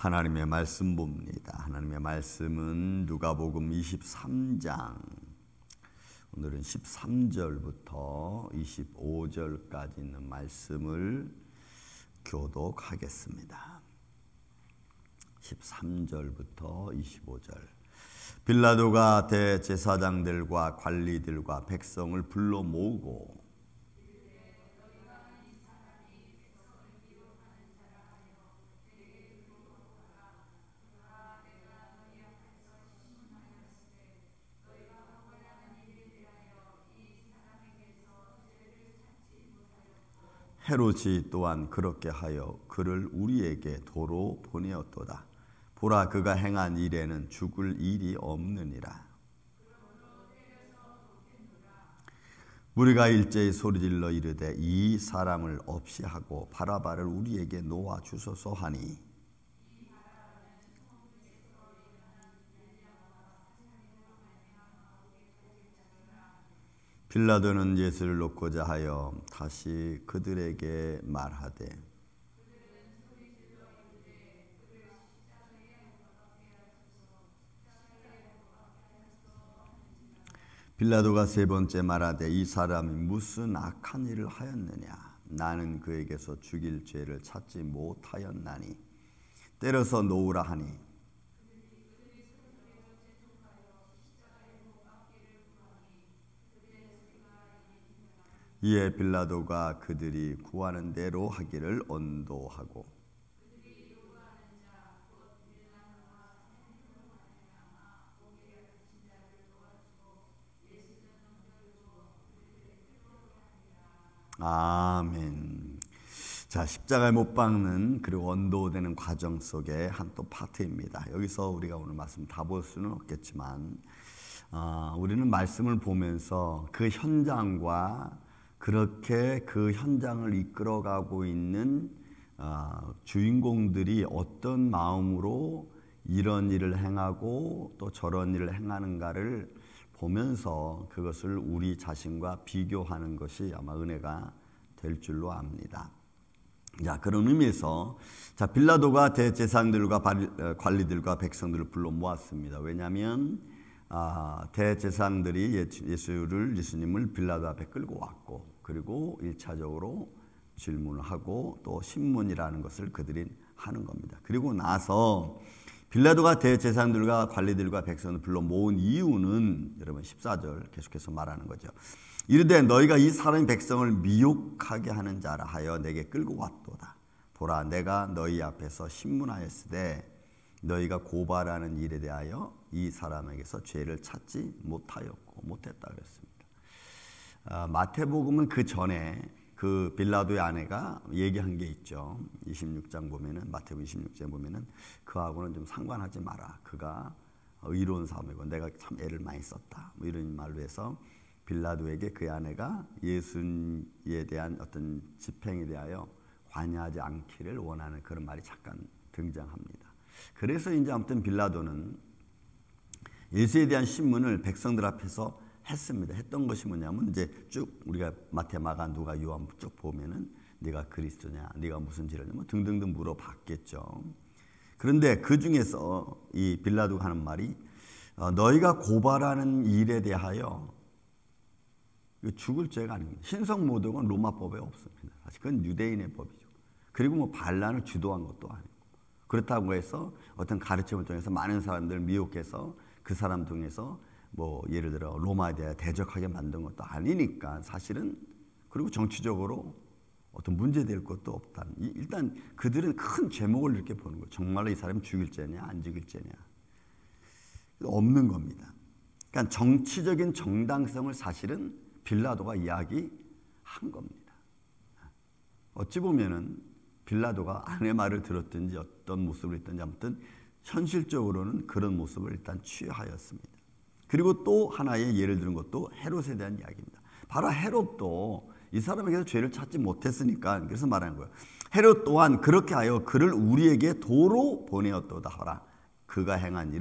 하나님의 말씀 봅니다. 하나님의 말씀은 누가복음 23장, 오늘은 13절부터 25절까지 있는 말씀을 교독하겠습니다. 13절부터 25절. 빌라도가 대제사장들과 관리들과 백성을 불러 모으고 헤롯이 또한 그렇게 하여 그를 우리에게 도로 보내었도다. 보라, 그가 행한 일에는 죽을 일이 없느니라. 우리가 일제히 소리질러 이르되 이 사람을 없이 하고 바라바를 우리에게 놓아 주소서 하니, 빌라도는 예수를 놓고자 하여 다시 그들에게 말하되, 빌라도가 세 번째 말하되 이 사람이 무슨 악한 일을 하였느냐? 나는 그에게서 죽일 죄를 찾지 못하였나니 때려서 놓으라 하니, 이에 빌라도가 그들이 구하는 대로 하기를 언도하고, 아멘. 자, 십자가에 못 박는 그리고 언도되는 과정 속의 한 또 파트입니다. 여기서 우리가 오늘 말씀 다 볼 수는 없겠지만 우리는 말씀을 보면서 그 현장과 그렇게 그 현장을 이끌어가고 있는 주인공들이 어떤 마음으로 이런 일을 행하고 또 저런 일을 행하는가를 보면서 그것을 우리 자신과 비교하는 것이 아마 은혜가 될 줄로 압니다. 자, 그런 의미에서 빌라도가 대제사장들과 관리들과 백성들을 불러 모았습니다. 왜냐하면 대제사장들이 예수님을 빌라도 앞에 끌고 왔고, 그리고 1차적으로 질문을 하고 또 신문이라는 것을 그들이 하는 겁니다. 그리고 나서 빌라도가 대제사장들과 관리들과 백성을 불러 모은 이유는 여러분 14절 계속해서 말하는 거죠. 이르되 너희가 이 사람이 백성을 미혹하게 하는 자라 하여 내게 끌고 왔도다. 보라, 내가 너희 앞에서 신문하였으되 너희가 고발하는 일에 대하여 이 사람에게서 죄를 찾지 못했다 그랬습니다. 마태복음은 그 전에 그 빌라도의 아내가 얘기한 게 있죠. 26장 보면은, 마태복음 26장 보면은 그하고는 좀 상관하지 마라. 그가 의로운 사람이고 내가 참 애를 많이 썼다. 뭐 이런 말로 해서 빌라도에게 그의 아내가 예수에 대한 어떤 집행에 대하여 관여하지 않기를 원하는 그런 말이 잠깐 등장합니다. 그래서 이제 아무튼 빌라도는 예수에 대한 신문을 백성들 앞에서 했습니다. 했던 것이 뭐냐면 이제 쭉 우리가 마태, 마가, 누가, 요한 쭉 보면은 네가 그리스도냐, 네가 무슨 죄를 뭐 등등등 물어봤겠죠. 그런데 그 중에서 이 빌라도가 하는 말이 너희가 고발하는 일에 대하여 죽을 죄가 아닙니다. 신성모독은 로마법에 없습니다. 사실 그건 유대인의 법이죠. 그리고 뭐 반란을 주도한 것도 아니고, 그렇다고 해서 어떤 가르침을 통해서 많은 사람들을 미혹해서 그 사람 통해서 뭐 예를 들어 로마에 대해 대적하게 만든 것도 아니니까 사실은, 그리고 정치적으로 어떤 문제될 것도 없다. 일단 그들은 큰 제목을 이렇게 보는 거예요. 정말로 이 사람이 죽일 죄냐 안 죽일 죄냐 없는 겁니다. 그러니까 정치적인 정당성을 사실은 빌라도가 이야기한 겁니다. 어찌 보면은 빌라도가 아내 말을 들었든지 어떤 모습을 했든지 아무튼 현실적으로는 그런 모습을 일단 취하였습니다. 그리고 또 하나의 예를 들은 것도 헤롯에 대한 이야기입니다. 바로 헤롯도 이 사람에게서 죄를 찾지 못했으니까 그래서 말하는 거예요. 헤롯 또한 그렇게 하여 그를 우리에게 도로 보내었도다 하라. 그가 행한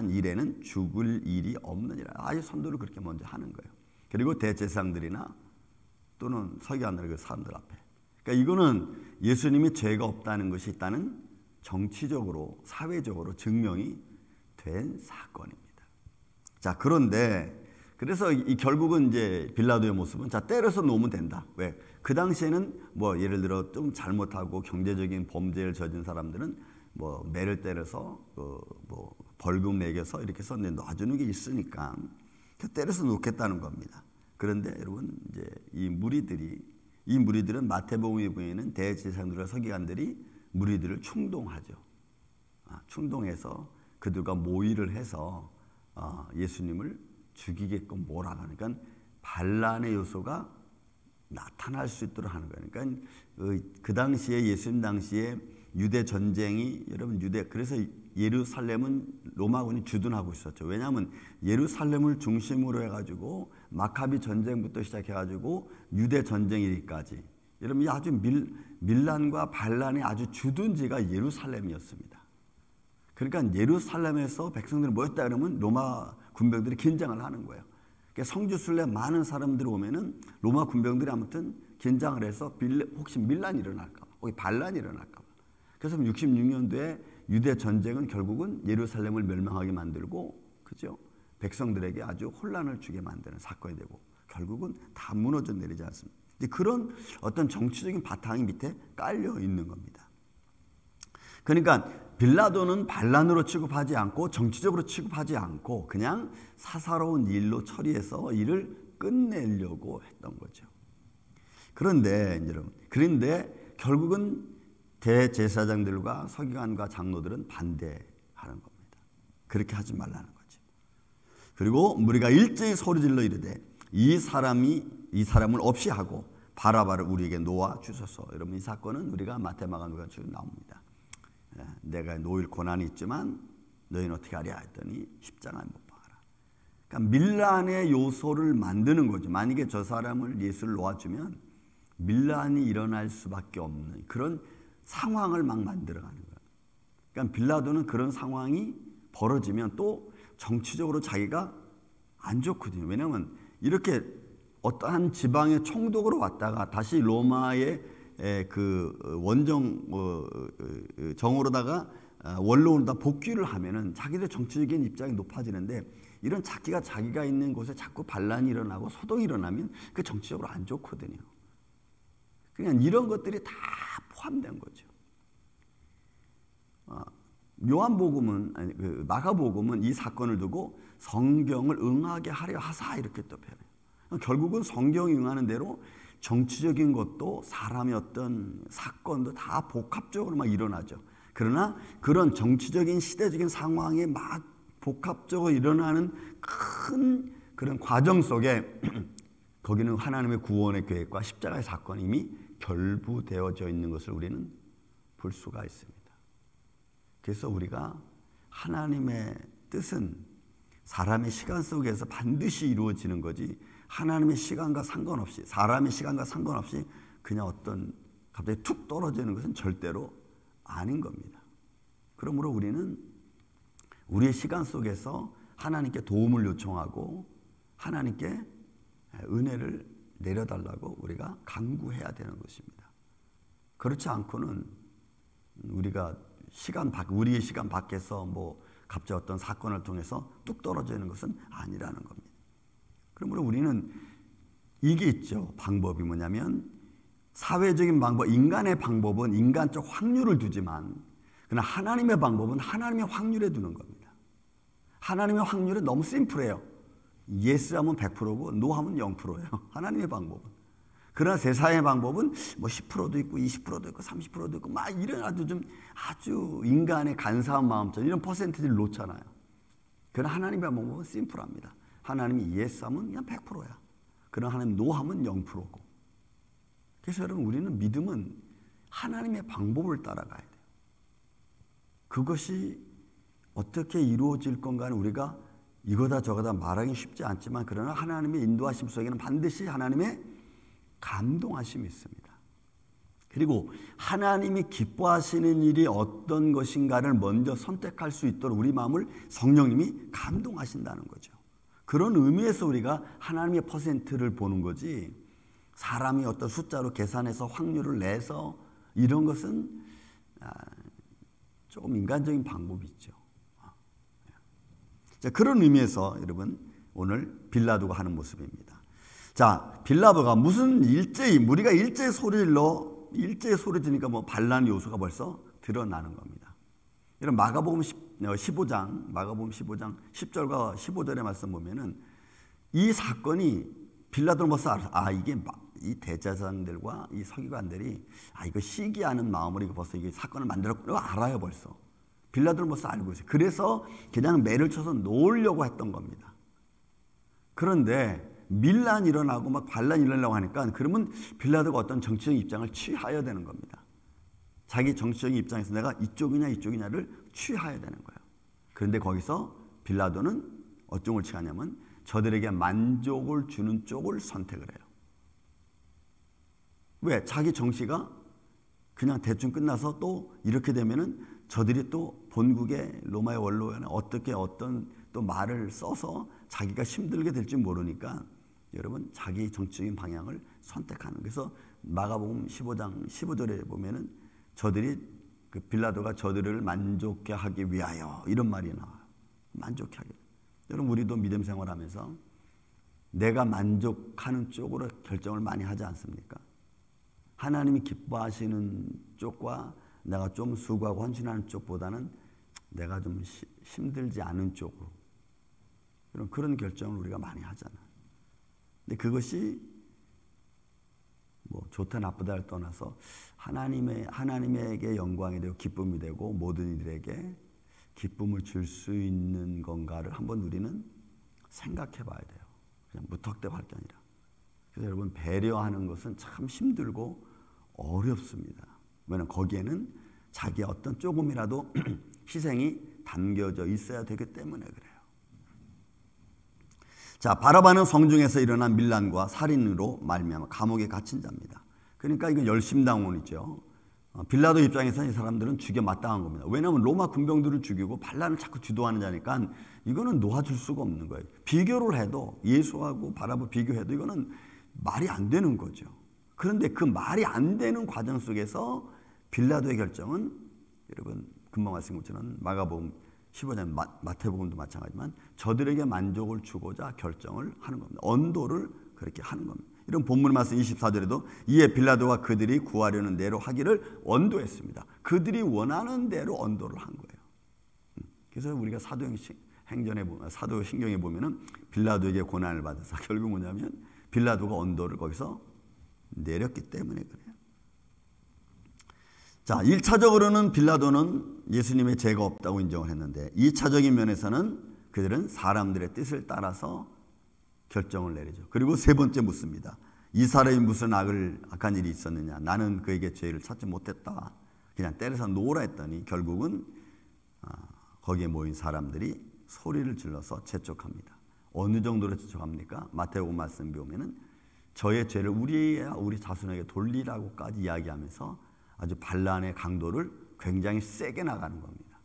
일에는 죽을 일이 없느니라. 아예 선도를 그렇게 먼저 하는 거예요. 그리고 대제사장들이나 또는 서기관들 그 사람들 앞에. 그러니까 이거는 예수님이 죄가 없다는 것이 있다는 정치적으로 사회적으로 증명이 된 사건입니다. 자, 그런데 그래서 결국은 이제 빌라도의 모습은 자, 때려서 놓으면 된다. 왜? 그 당시에는 뭐 예를 들어 좀 잘못하고 경제적인 범죄를 저진 사람들은 뭐 매를 때려서 뭐 벌금 매겨서 이렇게 해서 놔주는 게 있으니까 때려서 놓겠다는 겁니다. 그런데 여러분 이제 이 무리들은 마태복음에 보이는 대제사장들과 서기관들이 무리들을 충동하죠. 충동해서 그들과 모의를 해서 예수님을 죽이게끔 몰아가는, 그러니까 반란의 요소가 나타날 수 있도록 하는 거예요. 그러니까 그 당시에 예수님 당시에 유대 전쟁이 여러분 그래서 예루살렘은 로마군이 주둔하고 있었죠. 왜냐하면 예루살렘을 중심으로 해가지고 마카비 전쟁부터 시작해가지고 유대 전쟁일까지 여러분 아주 밀란과 반란의 아주 주둔지가 예루살렘이었습니다. 그러니까 예루살렘에서 백성들이 모였다 그러면 로마 군병들이 긴장을 하는 거예요. 그러니까 성지순례 많은 사람들이 오면은 로마 군병들이 아무튼 긴장을 해서 혹시 밀란이 일어날까 봐, 혹시 반란이 일어날까 봐. 그래서 66년도에 유대 전쟁은 결국은 예루살렘을 멸망하게 만들고, 그죠? 백성들에게 아주 혼란을 주게 만드는 사건이 되고 결국은 다 무너져 내리지 않습니다. 그런 어떤 정치적인 바탕이 밑에 깔려 있는 겁니다. 그러니까 빌라도는 반란으로 취급하지 않고 정치적으로 취급하지 않고 그냥 사사로운 일로 처리해서 일을 끝내려고 했던 거죠. 그런데 결국은 대제사장들과 서기관과 장로들은 반대하는 겁니다. 그렇게 하지 말라는 거죠. 그리고 무리가 일제히 소리질러 이르되 이 사람을 없이 하고 바라바를 우리에게 놓아 주소서. 여러분 이 사건은 우리가 마태, 마가, 누가복음에 나옵니다. 내가 놓일 고난이 있지만 너희는 어떻게 하랴 했더니 십자가에 못 박아라. 그러니까 밀란의 요소를 만드는 거죠. 만약에 저 사람을 예수를 놓아주면 밀란이 일어날 수밖에 없는 그런 상황을 막 만들어가는 거예요. 그러니까 빌라도는 그런 상황이 벌어지면 또 정치적으로 자기가 안 좋거든요. 왜냐하면 이렇게 어떠한 지방의 총독으로 왔다가 다시 로마의 그 원정 정으로다가 원로로다 복귀를 하면은 자기들 정치적인 입장이 높아지는데 이런 자기가 있는 곳에 자꾸 반란이 일어나고 소동이 일어나면 그 정치적으로 안 좋거든요. 그냥 이런 것들이 다 포함된 거죠. 요한복음은 마가복음은 이 사건을 두고 성경을 응하게 하려 하사 이렇게 또 표현해요. 결국은 성경이 응하는 대로 정치적인 것도 사람의 어떤 사건도 다 복합적으로 막 일어나죠. 그러나 그런 정치적인 시대적인 상황에 막 복합적으로 일어나는 큰 그런 과정 속에 거기는 하나님의 구원의 계획과 십자가의 사건이 이미 결부되어져 있는 것을 우리는 볼 수가 있습니다. 그래서 우리가 하나님의 뜻은 사람의 시간 속에서 반드시 이루어지는 거지 하나님의 시간과 상관없이 사람의 시간과 상관없이 그냥 어떤 갑자기 툭 떨어지는 것은 절대로 아닌 겁니다. 그러므로 우리는 우리의 시간 속에서 하나님께 도움을 요청하고 하나님께 은혜를 내려달라고 우리가 간구해야 되는 것입니다. 그렇지 않고는 우리가 우리의 시간 밖에서 뭐 갑자기 어떤 사건을 통해서 뚝 떨어지는 것은 아니라는 겁니다. 그러므로 우리는 이게 있죠. 방법이 뭐냐면 사회적인 방법, 인간의 방법은 인간적 확률을 두지만 그러나 하나님의 방법은 하나님의 확률에 두는 겁니다. 하나님의 확률은 너무 심플해요. 예스 하면 100%고 노 하면 0%예요. 하나님의 방법은. 그러나 세상의 방법은 뭐 10%도 있고 20%도 있고 30%도 있고 막 이런 아주 인간의 간사한 마음처럼 이런 퍼센티지를 놓잖아요. 그러나 하나님의 방법은 심플합니다. 하나님이 예스 하면 그냥 100%야. 그러나 하나님 노 하면 0%고. 그래서 여러분 우리는 믿음은 하나님의 방법을 따라가야 돼요. 그것이 어떻게 이루어질 건가는 우리가 이거다 저거다 말하기 쉽지 않지만 그러나 하나님의 인도하심 속에는 반드시 하나님의 감동하심이 있습니다. 그리고 하나님이 기뻐하시는 일이 어떤 것인가를 먼저 선택할 수 있도록 우리 마음을 성령님이 감동하신다는 거죠. 그런 의미에서 우리가 하나님의 퍼센트를 보는 거지 사람이 어떤 숫자로 계산해서 확률을 내서 이런 것은 조금 인간적인 방법이 있죠. 자, 그런 의미에서 여러분 오늘 빌라도가 하는 모습입니다. 자, 빌라도가 무슨 우리가 일제히 소리 지니까 뭐 반란 요소가 벌써 드러나는 겁니다. 이런 마가복음 15장 10절과 15절의 말씀 보면은 이 사건이 빌라도는 벌써 이게 이 대제사장들과 이 서기관들이 이거 시기하는 마음으로 벌써 이게 사건을 만들었고 알아요 벌써. 빌라도는 벌써 알고 있어요. 그래서 그냥 매를 쳐서 놓으려고 했던 겁니다. 그런데 밀란이 일어나고 막 반란이 일어나려고 하니까 그러면 빌라도가 어떤 정치적 입장을 취하여야 되는 겁니다. 자기 정치적인 입장에서 내가 이쪽이냐를 취하여야 되는 거예요. 그런데 거기서 빌라도는 어떤 걸 취하냐면 저들에게 만족을 주는 쪽을 선택을 해요. 왜? 자기 정치가 그냥 대충 끝나서 또 이렇게 되면은 저들이 또 본국의 로마의 원로에 어떤 또 말을 써서 자기가 힘들게 될지 모르니까 여러분 자기 정치적인 방향을 선택하는. 그래서 마가복음 15장 15절에 보면은 빌라도가 저들을 만족케 하기 위하여 이런 말이 나와요. 만족케 하기. 여러분 우리도 믿음 생활하면서 내가 만족하는 쪽으로 결정을 많이 하지 않습니까? 하나님이 기뻐하시는 쪽과 내가 좀 수고하고 헌신하는 쪽보다는 내가 좀 힘들지 않은 쪽으로 그런 결정을 우리가 많이 하잖아요. 근데 그것이 뭐 좋다 나쁘다를 떠나서 하나님에게 영광이 되고 기쁨이 되고 모든 이들에게 기쁨을 줄 수 있는 건가를 한번 우리는 생각해 봐야 돼요. 그냥 무턱대고 할 게 아니라. 그래서 여러분 배려하는 것은 참 힘들고 어렵습니다. 왜냐하면 거기에는 자기의 어떤 조금이라도 희생이 담겨져 있어야 되기 때문에 그래요. 자, 바라바는 성중에서 일어난 밀란과 살인으로 말미암아 감옥에 갇힌 자입니다. 그러니까 이건 열심당원이죠. 빌라도 입장에서 이 사람들은 죽여 마땅한 겁니다. 왜냐하면 로마 군병들을 죽이고 반란을 자꾸 주도하는 자니까 이거는 놓아줄 수가 없는 거예요. 비교를 해도 예수하고 바라바 비교해도 이거는 말이 안 되는 거죠. 그런데 그 말이 안 되는 과정 속에서 빌라도의 결정은 여러분 금방 말씀드린 것처럼 마가복음 15장 마태복음도 마찬가지지만 저들에게 만족을 주고자 결정을 하는 겁니다. 언도를 그렇게 하는 겁니다. 이런 본문 말씀 24절에도 이에 빌라도가 그들이 구하려는 대로 하기를 언도했습니다. 그들이 원하는 대로 언도를 한 거예요. 그래서 우리가 사도신경에 보면은 빌라도에게 고난을 받아서 결국 뭐냐면 빌라도가 언도를 거기서 내렸기 때문에 그래요. 자, 1차적으로는 빌라도는 예수님의 죄가 없다고 인정을 했는데 2차적인 면에서는 그들은 사람들의 뜻을 따라서 결정을 내리죠. 그리고 세 번째 묻습니다. 이 사람이 무슨 악한 일이 있었느냐? 나는 그에게 죄를 찾지 못했다. 그냥 때려서 놓으라 했더니 결국은 거기에 모인 사람들이 소리를 질러서 재촉합니다. 어느 정도로 재촉합니까? 마태복음 말씀 보면은 저의 죄를 우리 자손에게 돌리라고까지 이야기하면서 아주 반란의 강도를 굉장히 세게 나가는 겁니다.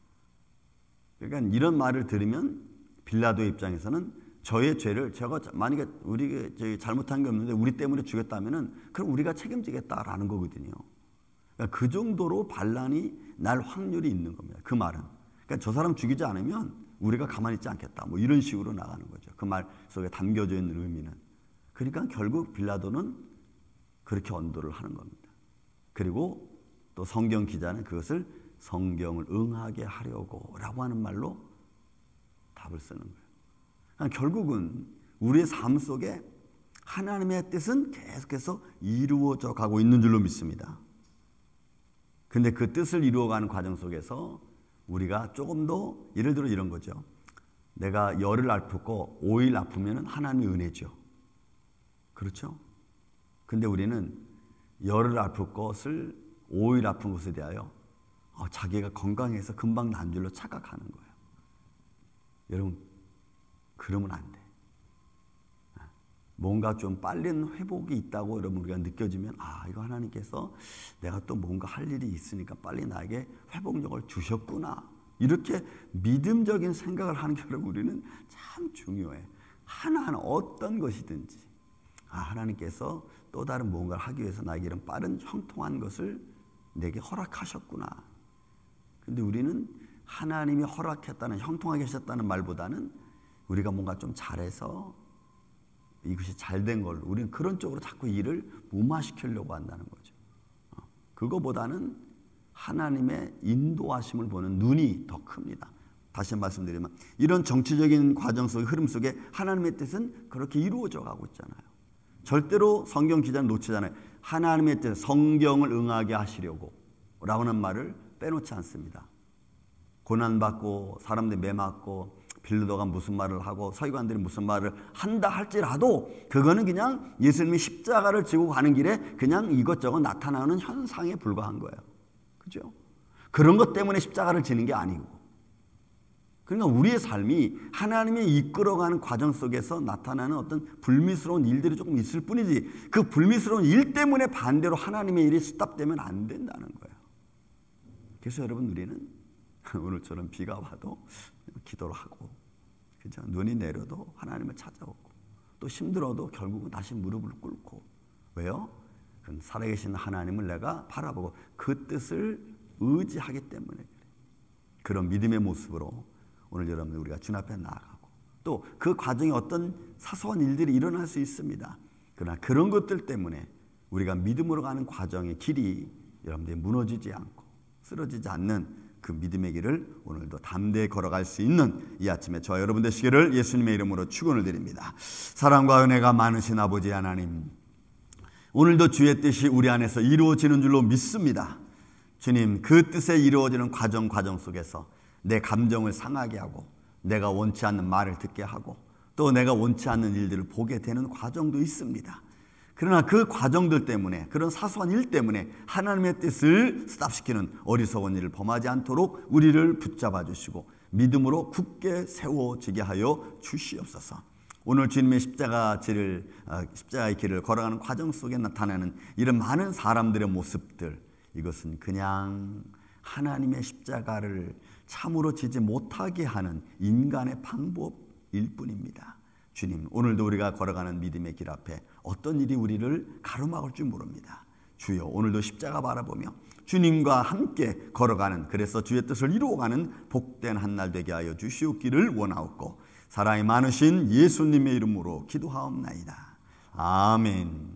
그러니까 이런 말을 들으면 빌라도의 입장에서는 저의 죄를 제가 만약에 우리가 잘못한 게 없는데 우리 때문에 죽였다면은 그럼 우리가 책임지겠다라는 거거든요. 그러니까 그 정도로 반란이 날 확률이 있는 겁니다. 그 말은. 그러니까 저 사람 죽이지 않으면 우리가 가만히 있지 않겠다. 뭐 이런 식으로 나가는 거죠. 그 말 속에 담겨져 있는 의미는. 그러니까 결국 빌라도는 그렇게 언도를 하는 겁니다. 그리고 또 성경 기자는 그것을 성경을 응하게 하려고 라고 하는 말로 답을 쓰는 거예요. 그러니까 결국은 우리의 삶 속에 하나님의 뜻은 계속해서 이루어져 가고 있는 줄로 믿습니다. 근데 그 뜻을 이루어가는 과정 속에서 우리가 조금 더 예를 들어 이런 거죠. 내가 열을 아프고 5일 아프면 하나님의 은혜죠. 그렇죠? 근데 우리는 열을 아플 것을 5일 아픈 것에 대하여 자기가 건강해서 금방 난 줄로 착각하는 거예요. 여러분 그러면 안 돼. 뭔가 좀 빠른 회복이 있다고 여러분 우리가 느껴지면 이거 하나님께서 내가 또 뭔가 할 일이 있으니까 빨리 나에게 회복력을 주셨구나. 이렇게 믿음적인 생각을 하는 게 여러분 우리는 참 중요해. 하나하나 어떤 것이든지 하나님께서 또 다른 뭔가를 하기 위해서 나에게 이런 빠른 형통한 것을 내게 허락하셨구나. 근데 우리는 하나님이 허락했다는, 형통하게 하셨다는 말보다는 우리가 뭔가 좀 잘해서 이것이 잘된 걸, 우리는 그런 쪽으로 자꾸 일을 무마시키려고 한다는 거죠. 그거보다는 하나님의 인도하심을 보는 눈이 더 큽니다. 다시 말씀드리면 이런 정치적인 과정 속의 흐름 속에 하나님의 뜻은 그렇게 이루어져 가고 있잖아요. 절대로 성경 기자는 놓치잖아요. 하나님의 뜻, 성경을 응하게 하시려고 라는 말을 빼놓지 않습니다. 고난받고 사람들이 매맞고 빌라도가 무슨 말을 하고 서기관들이 무슨 말을 한다 할지라도 그거는 그냥 예수님이 십자가를 지고 가는 길에 그냥 이것저것 나타나는 현상에 불과한 거예요. 그죠? 그런 것 때문에 십자가를 지는 게 아니고, 그러니까 우리의 삶이 하나님이 이끌어가는 과정 속에서 나타나는 어떤 불미스러운 일들이 조금 있을 뿐이지, 그 불미스러운 일 때문에 반대로 하나님의 일이 스탑되면 안 된다는 거예요. 그래서 여러분, 우리는 오늘처럼 비가 와도 기도를 하고, 그죠? 눈이 내려도 하나님을 찾아오고, 또 힘들어도 결국은 다시 무릎을 꿇고. 왜요? 그건 살아계신 하나님을 내가 바라보고 그 뜻을 의지하기 때문에 그래요. 그런 믿음의 모습으로 오늘 여러분 우리가 주님 앞에 나아가고, 또 그 과정에 어떤 사소한 일들이 일어날 수 있습니다. 그러나 그런 것들 때문에 우리가 믿음으로 가는 과정의 길이 여러분들이 무너지지 않고 쓰러지지 않는 그 믿음의 길을 오늘도 담대히 걸어갈 수 있는 이 아침에 저와 여러분 되시기를 예수님의 이름으로 축원을 드립니다. 사랑과 은혜가 많으신 아버지 하나님, 오늘도 주의 뜻이 우리 안에서 이루어지는 줄로 믿습니다. 주님, 그 뜻에 이루어지는 과정 속에서 내 감정을 상하게 하고, 내가 원치 않는 말을 듣게 하고, 또 내가 원치 않는 일들을 보게 되는 과정도 있습니다. 그러나 그 과정들 때문에, 그런 사소한 일 때문에 하나님의 뜻을 스탑시키는 어리석은 일을 범하지 않도록 우리를 붙잡아 주시고 믿음으로 굳게 세워지게 하여 주시옵소서. 오늘 주님의 십자가의 길을 걸어가는 과정 속에 나타나는 이런 많은 사람들의 모습들, 이것은 그냥 하나님의 십자가를 참으로 지지 못하게 하는 인간의 방법일 뿐입니다. 주님, 오늘도 우리가 걸어가는 믿음의 길 앞에 어떤 일이 우리를 가로막을 줄 모릅니다. 주여, 오늘도 십자가 바라보며 주님과 함께 걸어가는, 그래서 주의 뜻을 이루어가는 복된 한 날 되게 하여 주시옵기를 원하옵고, 사랑이 많으신 예수님의 이름으로 기도하옵나이다. 아멘.